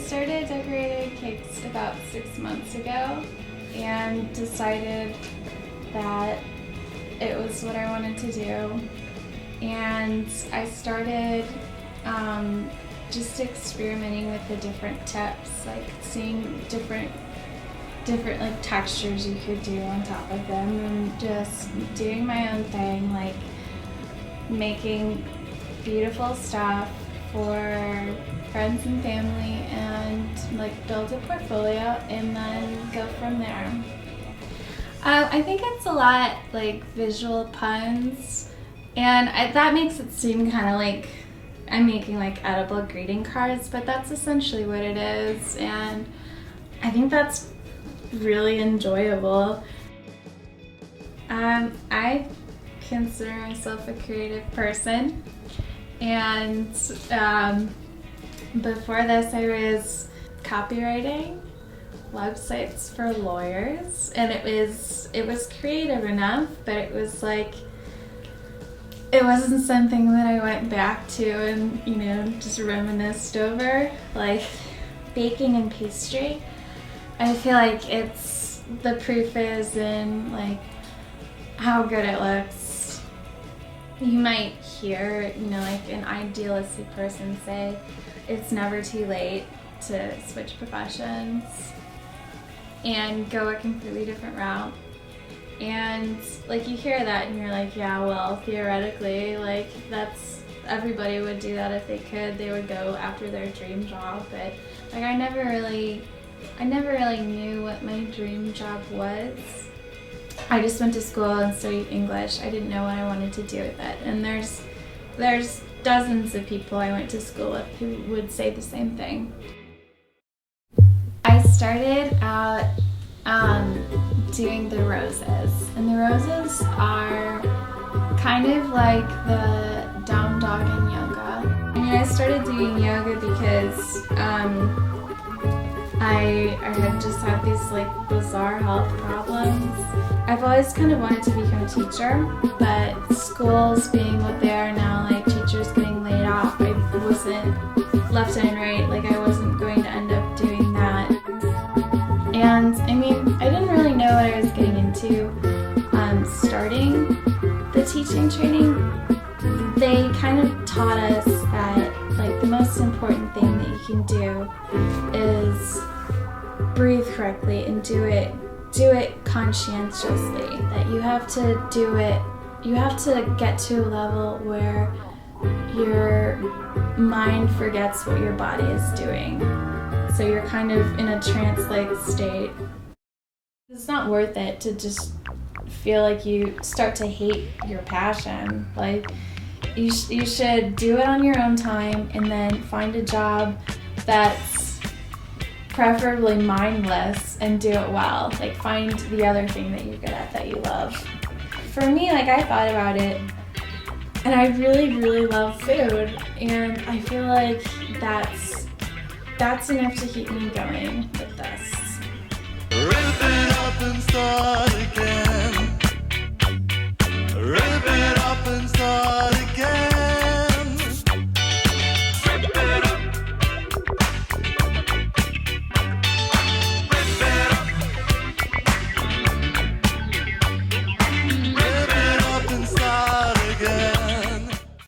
started decorating cakes about 6 months ago and decided that it was what I wanted to do. And I started just experimenting with the different tips, like seeing different like textures you could do on top of them, and just doing my own thing, like making beautiful stuff for friends and family, and like build a portfolio and then go from there. I think it's a lot like visual puns, and that makes it seem kind of like I'm making like edible greeting cards, but that's essentially what it is, and I think that's really enjoyable. I consider myself a creative person, and before this I was copywriting websites for lawyers, and it was creative enough, but it was like it wasn't something that I went back to and just reminisced over. Like baking and pastry, I feel like the proof is in like how good it looks. You might hear, like an idealistic person say it's never too late to switch professions and go a completely different route. And like you hear that and you're like, yeah, well, theoretically, like everybody would do that if they could. They would go after their dream job, but like I never really knew what my dream job was. I just went to school and studied English. I didn't know what I wanted to do with it. And there's dozens of people I went to school with who would say the same thing. I started out doing the roses, and the roses are kind of like the down dog in yoga. I started doing yoga because I had just had these like bizarre health problems. I've always kind of wanted to become a teacher, but schools being what they are now, like teachers getting laid off, I wasn't left and right, like I wasn't going to end up doing that. And I mean, I didn't really know what I was getting into. Starting the teaching training, they kind of taught us that like the most important thing that you can do is breathe correctly and do it conscientiously. That you have to do it, you have to get to a level where your mind forgets what your body is doing. So you're kind of in a trance-like state. It's not worth it to just feel like you start to hate your passion. Like you should do it on your own time, and then find a job that's preferably mindless and do it well. Like find the other thing that you're good at that you love. For me, like I thought about it, and I really, really love food, and I feel like that's enough to keep me going with this. Rip it up and start again. Rip it up and start again.